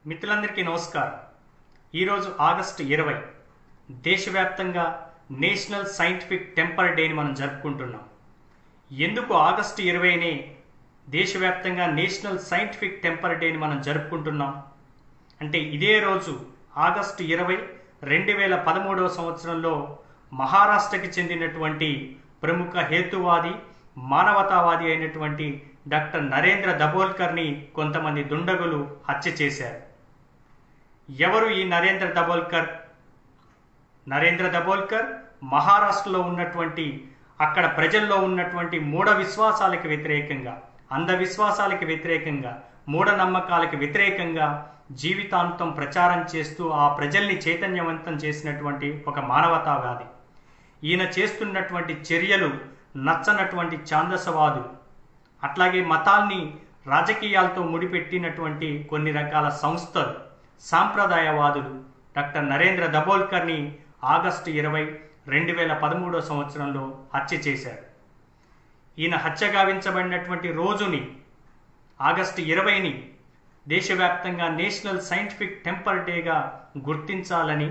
మిత్రులందరికీ నమస్కారం. ఈరోజు ఆగస్టు 20 దేశవ్యాప్తంగా నేషనల్ సైంటిఫిక్ టెంపర్ డేని మనం జరుపుకుంటున్నాం. ఎందుకు ఆగస్టు 20నే దేశవ్యాప్తంగా నేషనల్ సైంటిఫిక్ టెంపర్ డేని మనం జరుపుకుంటున్నాం అంటే ఇదే రోజు ఆగస్టు 20 2013వ సంవత్సరంలో మహారాష్ట్రకి చెందినటువంటి ప్రముఖ హేతువాది మానవతావాది అయినటువంటి డాక్టర్ నరేంద్ర దబోల్కర్ని కొంతమంది దుండగులు హత్య చేశారు. ఎవరు ఈ నరేంద్ర దబోల్కర్? నరేంద్ర దబోల్కర్ మహారాష్ట్రలో ఉన్నటువంటి అక్కడ ప్రజల్లో ఉన్నటువంటి మూఢ విశ్వాసాలకు వ్యతిరేకంగా, అంధవిశ్వాసాలకు వ్యతిరేకంగా, మూఢనమ్మకాలకు వ్యతిరేకంగా జీవితాంతం ప్రచారం చేస్తూ ఆ ప్రజల్ని చైతన్యవంతం చేసినటువంటి ఒక మానవతావాది. ఈయన చేస్తున్నటువంటి చర్యలు నచ్చనటువంటి ఛాందసవాదులు, అట్లాగే మతాల్ని రాజకీయాలతో ముడిపెట్టినటువంటి కొన్ని రకాల సంస్థలు, సాంప్రదాయవాదులు డాక్టర్ నరేంద్ర దబోల్కర్ని ఆగస్టు 20 2013వ సంవత్సరంలో హత్య చేశారు. ఈయన హత్య గావించబడినటువంటి రోజుని ఆగస్టు 20ని దేశవ్యాప్తంగా నేషనల్ సైంటిఫిక్ టెంపర్ డేగా గుర్తించాలని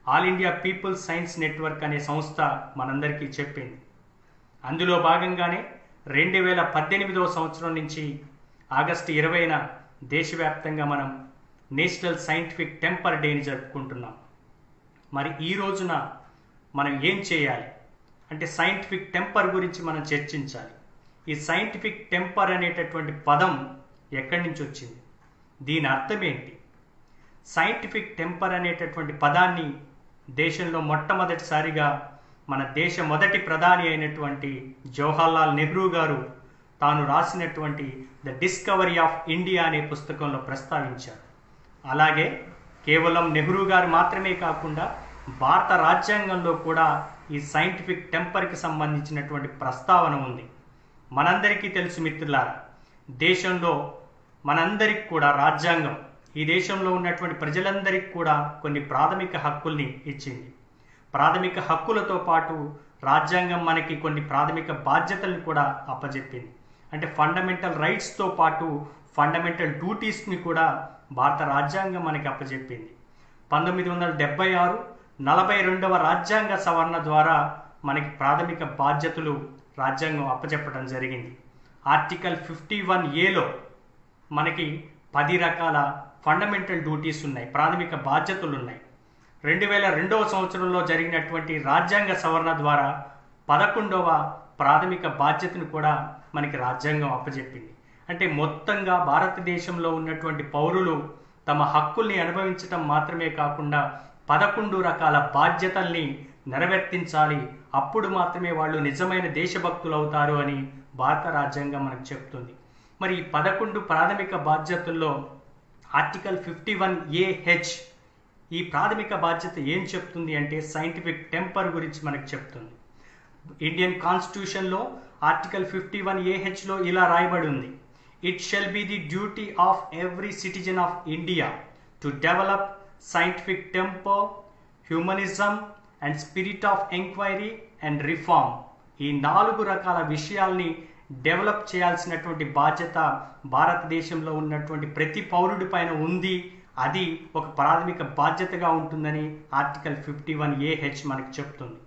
All India People's Science Network అనే సంస్థ మనందరికీ చెప్పింది. అందులో భాగంగానే 2018వ సంవత్సరం నుంచి ఆగస్టు 20న దేశవ్యాప్తంగా మనం నేషనల్ సైంటిఫిక్ టెంపర్ డేని జరుపుకుంటున్నాం. మరి ఈ రోజున మనం ఏం చేయాలి అంటే సైంటిఫిక్ టెంపర్ గురించి మనం చర్చించాలి. ఈ సైంటిఫిక్ టెంపర్ అనేటటువంటి పదం ఎక్కడి నుంచి వచ్చింది, దీని అర్థం ఏంటి? సైంటిఫిక్ టెంపర్ అనేటటువంటి పదాన్ని దేశంలో మొట్టమొదటిసారిగా మన దేశ మొదటి ప్రధాని అయినటువంటి జవహర్లాల్ నెహ్రూ గారు తాను రాసినటువంటి ద డిస్కవరీ ఆఫ్ ఇండియా అనే పుస్తకంలో ప్రస్తావించారు. అలాగే కేవలం నెహ్రూ గారు మాత్రమే కాకుండా భారత రాజ్యాంగంలో కూడా ఈ సైంటిఫిక్ టెంపర్కి సంబంధించినటువంటి ప్రస్తావన ఉంది. మనందరికీ తెలుసు మిత్రులారా, దేశంలో మనందరికి కూడా రాజ్యాంగం ఈ దేశంలో ఉన్నటువంటి ప్రజలందరికీ కూడా కొన్ని ప్రాథమిక హక్కుల్ని ఇచ్చింది. ప్రాథమిక హక్కులతో పాటు రాజ్యాంగం మనకి కొన్ని ప్రాథమిక బాధ్యతల్ని కూడా అప్పజెప్పింది. అంటే ఫండమెంటల్ రైట్స్తో పాటు ఫండమెంటల్ డ్యూటీస్ని కూడా భారత రాజ్యాంగం మనకి అప్పచెప్పింది. 1976 42వ రాజ్యాంగ సవరణ ద్వారా మనకి ప్రాథమిక బాధ్యతలు రాజ్యాంగం అప్పచెప్పడం జరిగింది. ఆర్టికల్ 51A మనకి 10 రకాల ఫండమెంటల్ డ్యూటీస్ ఉన్నాయి, ప్రాథమిక బాధ్యతలు ఉన్నాయి. 2002వ సంవత్సరంలో జరిగినటువంటి రాజ్యాంగ సవరణ ద్వారా 11వ ప్రాథమిక బాధ్యతను కూడా మనకి రాజ్యాంగం అప్పచెప్పింది. అంటే మొత్తంగా భారతదేశంలో ఉన్నటువంటి పౌరులు తమ హక్కుల్ని అనుభవించటం మాత్రమే కాకుండా 11 రకాల బాధ్యతల్ని నెరవేర్తించాలి. అప్పుడు మాత్రమే వాళ్ళు నిజమైన దేశభక్తులు అవుతారు అని భారత రాజ్యాంగం మనకు చెప్తుంది. మరి ఈ 11 ప్రాథమిక బాధ్యతల్లో ఆర్టికల్ 51AH ఈ ప్రాథమిక బాధ్యత ఏం చెప్తుంది అంటే సైంటిఫిక్ టెంపర్ గురించి మనకు చెప్తుంది. ఇండియన్ కాన్స్టిట్యూషన్లో ఆర్టికల్ 51AHలో ఇలా రాయబడి ఉంది: it shall be the duty of every citizen of India to develop scientific temper, humanism and spirit of enquiry and reform. ఈ 4 రకాల విషయాల్ని డెవలప్ చేయాల్సినటువంటి బాధ్యత భారతదేశంలో ఉన్నటువంటి ప్రతి పౌరుడి పైన ఉంది. అది ఒక ప్రాథమిక బాధ్యతగా ఉంటుందని ఆర్టికల్ 51AH మనకు చెప్తుంది.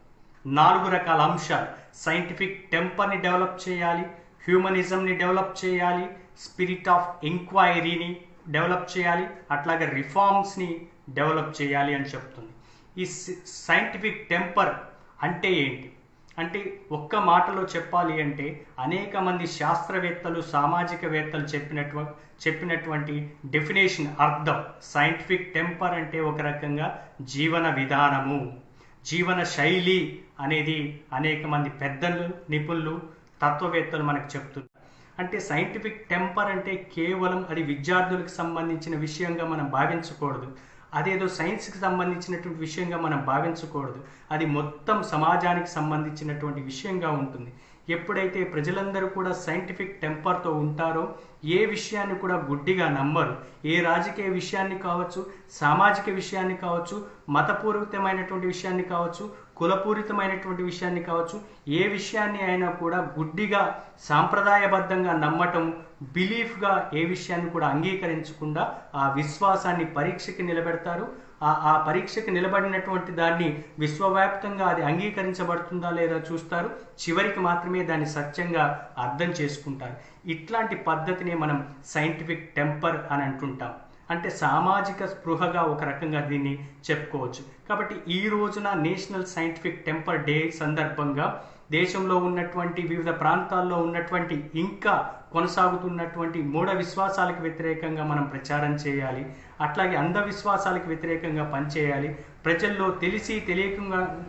4 రకాల అంశాలు: సైంటిఫిక్ టెంపర్ని డెవలప్ చేయాలి, హ్యూమనిజంని డెవలప్ చేయాలి, స్పిరిట్ ఆఫ్ ఎంక్వైరీని డెవలప్ చేయాలి, అట్లాగే రిఫార్మ్స్ని డెవలప్ చేయాలి అని చెప్తుంది. ఈ సైంటిఫిక్ టెంపర్ అంటే ఏంటి అంటే ఒక్క మాటలో చెప్పాలి అంటే అనేక మంది శాస్త్రవేత్తలు, సామాజికవేత్తలు చెప్పినటువంటి డెఫినేషన్ అర్థం సైంటిఫిక్ టెంపర్ అంటే ఒక రకంగా జీవన విధానము, జీవన శైలి అనేది అనేక మంది పెద్దలు, నిపుణులు, తత్వవేత్తలు మనకు చెప్తున్నారు. అంటే సైంటిఫిక్ టెంపర్ అంటే కేవలం అది విద్యార్థులకు సంబంధించిన విషయంగా మనం భావించకూడదు. అదేదో సైన్స్కి సంబంధించినటువంటి విషయంగా మనం భావించకూడదు. అది మొత్తం సమాజానికి సంబంధించినటువంటి విషయంగా ఉంటుంది. ఎప్పుడైతే ప్రజలందరూ కూడా సైంటిఫిక్ టెంపర్తో ఉంటారో ఏ విషయాన్ని కూడా గుడ్డిగా నమ్మరు. ఏ రాజకీయ విషయాన్ని కావచ్చు, సామాజిక విషయాన్ని కావచ్చు, మతపూరితమైనటువంటి విషయాన్ని కావచ్చు, కులపూరితమైనటువంటి విషయాన్ని కావచ్చు, ఏ విషయాన్ని అయినా కూడా గుడ్డిగా సాంప్రదాయబద్ధంగా నమ్మటం, బిలీఫ్గా ఏ విషయాన్ని కూడా అంగీకరించకుండా ఆ విశ్వాసాన్ని పరీక్షకి నిలబెడతారు. ఆ పరీక్షకి నిలబడినటువంటి దాన్ని విశ్వవ్యాప్తంగా అది అంగీకరించబడుతుందా లేదా చూస్తారు. చివరికి మాత్రమే దాన్ని సత్యంగా అర్థం చేసుకుంటారు. ఇట్లాంటి పద్ధతిని మనం సైంటిఫిక్ టెంపర్ అని అంటుంటాం. అంటే సామాజిక స్పృహగా ఒక రకంగా దీన్ని చెప్పుకోవచ్చు. కాబట్టి ఈ రోజున నేషనల్ సైంటిఫిక్ టెంపర్ డే సందర్భంగా దేశంలో ఉన్నటువంటి వివిధ ప్రాంతాల్లో ఉన్నటువంటి ఇంకా కొనసాగుతున్నటువంటి మూఢ విశ్వాసాలకు వ్యతిరేకంగా మనం ప్రచారం చేయాలి. అట్లాగే అంధవిశ్వాసాలకు వ్యతిరేకంగా పనిచేయాలి. ప్రజల్లో తెలిసి తెలియకుండా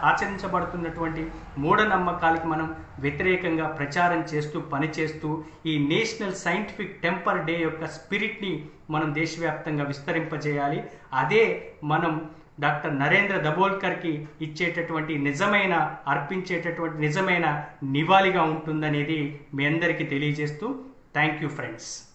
ఆచరించబడుతున్నటువంటి మూఢనమ్మకాలకి మనం వ్యతిరేకంగా ప్రచారం చేస్తూ పనిచేస్తూ ఈ నేషనల్ సైంటిఫిక్ టెంపర్ డే యొక్క స్పిరిట్ని మనం దేశవ్యాప్తంగా విస్తరింపజేయాలి. అదే మనం డాక్టర్ నరేంద్ర దబోల్కర్కి ఇచ్చేటటువంటి అర్పించేటటువంటి నిజమైన నివాళిగా ఉంటుందనేది మీ అందరికీ తెలియజేస్తూ థ్యాంక్ యూ ఫ్రెండ్స్.